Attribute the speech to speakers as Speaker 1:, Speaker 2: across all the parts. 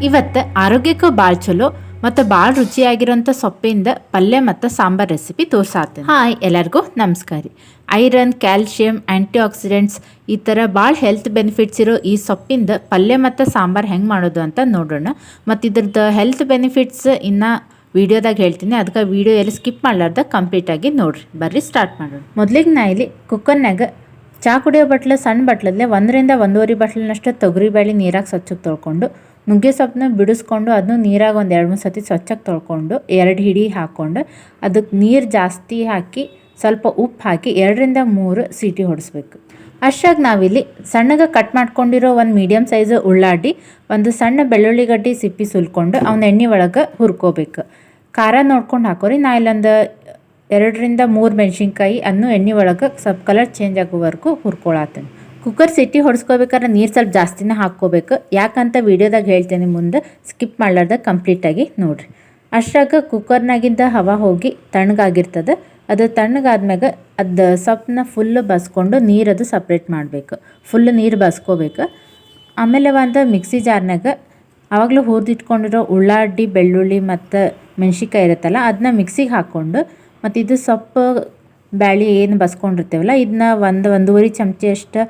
Speaker 1: ಇವತ್ತು ಆರೋಗ್ಯಕ್ಕೂ ಭಾಳ ಚಲೋ ಮತ್ತು ಭಾಳ ರುಚಿಯಾಗಿರೋಂಥ ಸೊಪ್ಪಿಂದ ಪಲ್ಯ ಮತ್ತು ಸಾಂಬಾರ್ ರೆಸಿಪಿ ತೋರ್ಸಾತೀನಿ. ಹಾಯ್ ಎಲ್ಲರಿಗೂ ನಮಸ್ಕಾರ. ಐರನ್, ಕ್ಯಾಲ್ಶಿಯಂ, ಆ್ಯಂಟಿ ಆಕ್ಸಿಡೆಂಟ್ಸ್ ಈ ಥರ ಭಾಳ ಹೆಲ್ತ್ ಬೆನಿಫಿಟ್ಸ್ ಇರೋ ಈ ಸೊಪ್ಪಿಂದ ಪಲ್ಯ ಮತ್ತು ಸಾಂಬಾರ್ ಹೆಂಗೆ ಮಾಡೋದು ಅಂತ ನೋಡೋಣ. ಮತ್ತು ಇದ್ರದ್ದು ಹೆಲ್ತ್ ಬೆನಿಫಿಟ್ಸ್ ಇನ್ನು ವಿಡಿಯೋದಾಗ ಹೇಳ್ತೀನಿ, ಅದಕ್ಕೆ ವಿಡಿಯೋ ಎಲ್ಲಿ ಸ್ಕಿಪ್ ಮಾಡಲಾರ್ದ ಕಂಪ್ಲೀಟಾಗಿ ನೋಡಿರಿ. ಬರ್ರಿ ಸ್ಟಾರ್ಟ್ ಮಾಡೋಣ. ಮೊದಲಿಗೆ ನಾ ಇಲ್ಲಿ ಕುಕ್ಕರ್ನಾಗ ಚಹಾ ಕುಡಿಯೋ ಬಟ್ಲು ಸಣ್ಣ ಬಟ್ಲಲ್ಲೇ 1ರಿಂದ 1.5 ಬಟ್ಲಿನಷ್ಟು ತೊಗರಿಬೇಳೆ ನೀರಾಗಿ ಸ್ವಚ್ಛಗೆ ತೊಳ್ಕೊಂಡು, ನುಗ್ಗೆ ಸೊಪ್ಪನ್ನ ಬಿಡಿಸ್ಕೊಂಡು ಅದನ್ನು ನೀರಾಗ ಒಂದು 2-3 ಸತಿ ಸ್ವಚ್ಛಗೆ ತೊಳ್ಕೊಂಡು 2 ಹಿಡಿ ಹಾಕ್ಕೊಂಡು ಅದಕ್ಕೆ ನೀರು ಜಾಸ್ತಿ ಹಾಕಿ ಸ್ವಲ್ಪ ಉಪ್ಪು ಹಾಕಿ 2ರಿಂದ 3 ಸೀಟಿ ಹೊಡಿಸ್ಬೇಕು. ಅಷ್ಟಾಗಿ ನಾವಿಲ್ಲಿ ಸಣ್ಣಗೆ ಕಟ್ ಮಾಡ್ಕೊಂಡಿರೋ ಒಂದು ಮೀಡಿಯಮ್ ಸೈಜ್ ಉಳ್ಳಾಡಿ, ಒಂದು ಸಣ್ಣ ಬೆಳ್ಳುಳ್ಳಿ ಗಡ್ಡೆ ಸಿಪ್ಪಿ ಸುಲ್ಕೊಂಡು ಅವನ್ನ ಎಣ್ಣೆ ಒಳಗೆ ಹುರ್ಕೋಬೇಕು. ಖಾರ ನೋಡ್ಕೊಂಡು ಹಾಕೋರಿ. ನಾ ಇಲ್ಲೊಂದು 2ರಿಂದ 3 ಮೆಣಸಿನ್ಕಾಯಿ ಅನ್ನು ಎಣ್ಣೆ ಒಳಗೆ ಸ್ವಲ್ಪ ಕಲರ್ ಚೇಂಜ್ ಆಗೋವರೆಗೂ ಹುರ್ಕೊಳತ್ತೇನೆ. ಕುಕ್ಕರ್ ಸಿಟಿ ಹೊಡ್ಸ್ಕೋಬೇಕಾದ್ರೆ ನೀರು ಸ್ವಲ್ಪ ಜಾಸ್ತಿನೇ ಹಾಕ್ಕೋಬೇಕು. ಯಾಕಂತ ವಿಡಿಯೋದಾಗ ಹೇಳ್ತೇನೆ, ಮುಂದೆ ಸ್ಕಿಪ್ ಮಾಡಲಾರ್ದ ಕಂಪ್ಲೀಟಾಗಿ ನೋಡಿರಿ. ಅಷ್ಟಾಗ ಕುಕ್ಕರ್ನಾಗಿಂದ ಹವಾ ಹೋಗಿ ತಣ್ಣಗಾಗಿರ್ತದೆ. ಅದು ತಣ್ಣಗಾದ್ಮ್ಯಾಗ ಅದು ಸೊಪ್ಪನ್ನ ಫುಲ್ಲು ಬಸ್ಕೊಂಡು ನೀರದು ಸಪ್ರೇಟ್ ಮಾಡಬೇಕು. ಫುಲ್ ನೀರು ಬಸ್ಕೋಬೇಕು. ಆಮೇಲೆ ಒಂದು ಮಿಕ್ಸಿ ಜಾರ್ನಾಗ ಆವಾಗಲೂ ಹುರಿದಿಟ್ಕೊಂಡಿರೋ ಉಳ್ಳಾಗಡ್ಡಿ, ಬೆಳ್ಳುಳ್ಳಿ ಮತ್ತು ಮೆಣಸಿನ್ಕಾಯಿ ಇರುತ್ತಲ್ಲ ಅದನ್ನ ಮಿಕ್ಸಿಗೆ ಹಾಕ್ಕೊಂಡು, ಮತ್ತು ಇದು ಸೊಪ್ಪು ಬ್ಯಾಳಿ ಏನು ಬಸ್ಕೊಂಡಿರ್ತೇವಲ್ಲ ಇದನ್ನ 1-1.5 ಚಮಚೆಯಷ್ಟು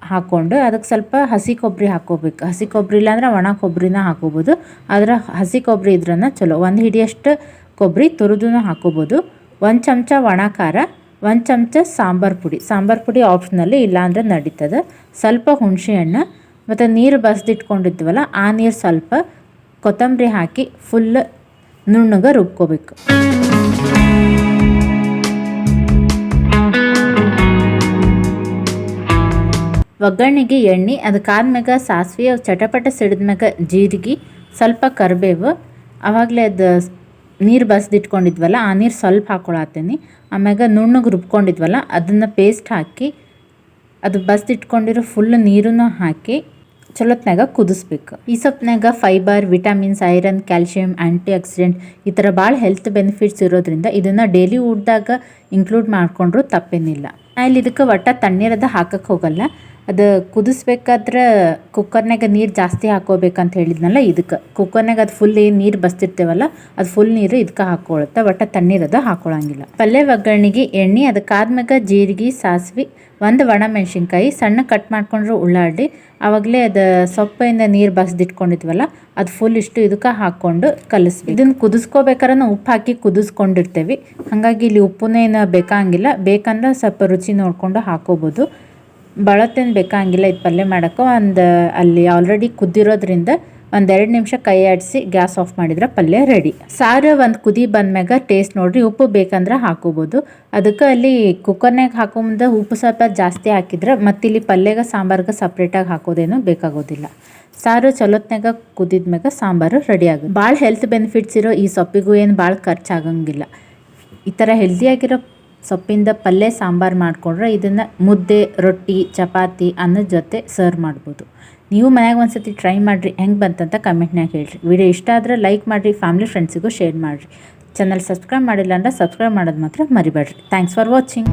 Speaker 1: ಹಾಕ್ಕೊಂಡು ಅದಕ್ಕೆ ಸ್ವಲ್ಪ ಹಸಿ ಕೊಬ್ಬರಿ ಹಾಕ್ಕೋಬೇಕು. ಹಸಿ ಕೊಬ್ಬರಿ ಇಲ್ಲಾಂದ್ರೆ ಒಣ ಕೊಬ್ಬರಿನ ಹಾಕೋಬೋದು. ಆದರೆ ಹಸಿ ಕೊಬ್ಬರಿ ಇದ್ರನ್ನ ಚಲೋ. 1 ಹಿಡಿಯಷ್ಟು ಕೊಬ್ಬರಿ ತುರಿದೂ ಹಾಕೋಬೋದು. 1 ಚಮಚ ಒಣ ಖಾರ, 1 ಚಮಚ ಸಾಂಬಾರು ಪುಡಿ ಆಪ್ಷನಲ್ಲಿ, ಇಲ್ಲಾಂದ್ರೆ ನಡೀತದೆ. ಸ್ವಲ್ಪ ಹುಣಸೆ ಹಣ್ಣು ಮತ್ತು ನೀರು ಬಸ್ದಿಟ್ಕೊಂಡಿದ್ವಲ್ಲ ಆ ನೀರು ಸ್ವಲ್ಪ, ಕೊತ್ತಂಬರಿ ಹಾಕಿ ಫುಲ್ ನುಣ್ಣಗೆ ರುಬ್ಕೋಬೇಕು. ಒಗ್ಗರಣೆಗೆ ಎಣ್ಣೆ, ಅದಕ್ಕಾದ್ಮ್ಯಾಗ ಸಾಸಿವೆ ಚಟಪಟ ಸಿಡಿದ್ಮ್ಯಾಗ ಜೀರಿಗೆ, ಸ್ವಲ್ಪ ಕರಿಬೇವು, ಆವಾಗಲೇ ಅದು ನೀರು ಬಸ್ದಿಟ್ಕೊಂಡಿದ್ವಲ್ಲ ಆ ನೀರು ಸ್ವಲ್ಪ ಹಾಕ್ಕೊಳತ್ತೀನಿ. ಆಮ್ಯಾಗ ನುಣ್ಣಗೆ ರುಬ್ಕೊಂಡಿದ್ವಲ್ಲ ಅದನ್ನು ಪೇಸ್ಟ್ ಹಾಕಿ, ಅದು ಬಸ್ದಿಟ್ಕೊಂಡಿರೋ ಫುಲ್ ನೀರನ್ನು ಹಾಕಿ ಚಲೋತ್ನಾಗ ಕುದಿಸ್ಬೇಕು. ಈ ಸೊಪ್ಪಿನಾಗ fibre, vitamins, iron, calcium, antioxidant ಈ ಥರ ಭಾಳ ಹೆಲ್ತ್ ಬೆನಿಫಿಟ್ಸ್ ಇರೋದ್ರಿಂದ ಇದನ್ನು ಡೈಲಿ ಊಟದಾಗ ಇನ್ಕ್ಲೂಡ್ ಮಾಡ್ಕೊಂಡ್ರೂ ತಪ್ಪೇನಿಲ್ಲ. ನಾ ಇಲ್ಲಿ ಇದಕ್ಕೆ ಒಟ್ಟ ತಣ್ಣೀರದ ಹಾಕಕ್ಕೆ ಹೋಗಲ್ಲ. ಅದು ಕುದಿಸ್ಬೇಕಾದ್ರೆ ಕುಕ್ಕರ್ನಾಗ ನೀರು ಜಾಸ್ತಿ ಹಾಕೋಬೇಕಂತ ಹೇಳಿದ್ನಲ್ಲ, ಇದಕ್ಕೆ ಕುಕ್ಕರ್ನಾಗ ಅದು ಫುಲ್ ಏನು ನೀರು ಬಸ್ತಿರ್ತೇವಲ್ಲ ಅದು ಫುಲ್ ನೀರು ಇದಕ್ಕೆ ಹಾಕ್ಕೊಳುತ್ತೆ. ಒಟ್ಟು ತಣ್ಣೀರದ ಹಾಕ್ಕೊಳಂಗಿಲ್ಲ. ಪಲ್ಯ ಒಗ್ಗರಣೆಗೆ ಎಣ್ಣೆ, ಅದಕ್ಕಾದ್ಮ್ಯಾಗ ಜೀರಿಗೆ, ಸಾಸಿವೆ, 1 ಒಣ ಮೆಣಸಿನ್ಕಾಯಿ, ಸಣ್ಣ ಕಟ್ ಮಾಡ್ಕೊಂಡ್ರೆ ಉಳ್ಳಾಗಡ್ಡಿ, ಆವಾಗಲೇ ಅದು ಸೊಪ್ಪಿಂದ ನೀರು ಬಸ್ದಿಟ್ಕೊಂಡಿದ್ವಲ್ಲ ಅದು ಫುಲ್ ಇಷ್ಟು ಇದಕ್ಕೆ ಹಾಕ್ಕೊಂಡು ಕಲಿಸ್ಬೇಕು. ಇದನ್ನು ಕುದಿಸ್ಕೋಬೇಕಾದ್ರೆ ನಾವು ಉಪ್ಪು ಹಾಕಿ ಕುದಿಸ್ಕೊಂಡಿರ್ತೇವೆ. ಹಾಗಾಗಿ ಇಲ್ಲಿ ಉಪ್ಪುನೇನು ಬೇಕಾಗಿಲ್ಲ. ಬೇಕಂದ್ರೆ ಸ್ವಲ್ಪ ರುಚಿ ನೋಡಿಕೊಂಡು ಹಾಕೋಬೋದು. ಬಳತ್ತೇನು ಬೇಕಾಗಿಲ್ಲ. ಇದು ಪಲ್ಯ ಮಾಡೋಕ್ಕೆ ಅಲ್ಲಿ ಆಲ್ರೆಡಿ ಕುದ್ದಿರೋದ್ರಿಂದ 1-2 ನಿಮಿಷ ಕೈ ಆಡಿಸಿ ಗ್ಯಾಸ್ ಆಫ್ ಮಾಡಿದ್ರೆ ಪಲ್ಯ ರೆಡಿ. ಸಾರು ಒಂದು ಕುದಿ ಬಂದ್ಮ್ಯಾಗ ಟೇಸ್ಟ್ ನೋಡಿರಿ, ಉಪ್ಪು ಬೇಕಂದ್ರೆ ಹಾಕೋಬೋದು. ಅದಕ್ಕೆ ಅಲ್ಲಿ ಕುಕ್ಕರ್ನಾಗ ಹಾಕೋ ಮುಂದೆ ಉಪ್ಪು ಸ್ವಲ್ಪ ಜಾಸ್ತಿ ಹಾಕಿದ್ರೆ ಮತ್ತಿಲ್ಲಿ ಪಲ್ಯಗೆ ಸಾಂಬಾರ್ಗೆ ಸಪ್ರೇಟಾಗಿ ಹಾಕೋದೇನು ಬೇಕಾಗೋದಿಲ್ಲ. ಸಾರು ಚಲೋತ್ನಾಗ ಕುದಿದ್ಮ್ಯಾಗ ಸಾಂಬಾರು ರೆಡಿ ಆಗುತ್ತೆ. ಭಾಳ ಹೆಲ್ತ್ ಬೆನಿಫಿಟ್ಸ್ ಇರೋ ಈ ಸೊಪ್ಪಿಗೂ ಏನು ಭಾಳ ಖರ್ಚಾಗಂಗಿಲ್ಲ. ಈ ಥರ ಹೆಲ್ದಿಯಾಗಿರೋ ಸೊಪ್ಪಿಂದ ಪಲ್ಯ ಸಾಂಬಾರು ಮಾಡಿಕೊಂಡ್ರೆ ಇದನ್ನು ಮುದ್ದೆ, ರೊಟ್ಟಿ, ಚಪಾತಿ, ಅನ್ನದ ಜೊತೆ ಸರ್ವ್ ಮಾಡ್ಬೋದು. ನೀವು ಮನ್ಯಾಗ ಒಂದ್ಸತಿ ಟ್ರೈ ಮಾಡಿರಿ, ಹೆಂಗೆ ಬಂತಂತ ಕಮೆಂಟ್ನಾಗ ಹೇಳ್ರಿ. ವಿಡಿಯೋ ಇಷ್ಟ ಆದರೆ ಲೈಕ್ ಮಾಡಿರಿ, ಫ್ಯಾಮಿಲಿ ಫ್ರೆಂಡ್ಸಿಗೂ ಶೇರ್ ಮಾಡಿರಿ. ಚಾನಲ್ ಸಬ್ಸ್ಕ್ರೈಬ್ ಮಾಡಿಲ್ಲ ಅಂದ್ರೆ ಸಬ್ಸ್ಕ್ರೈಬ್ ಮಾಡೋದು ಮಾತ್ರ ಮರಿಬೇಡ್ರಿ. Thanks for watching.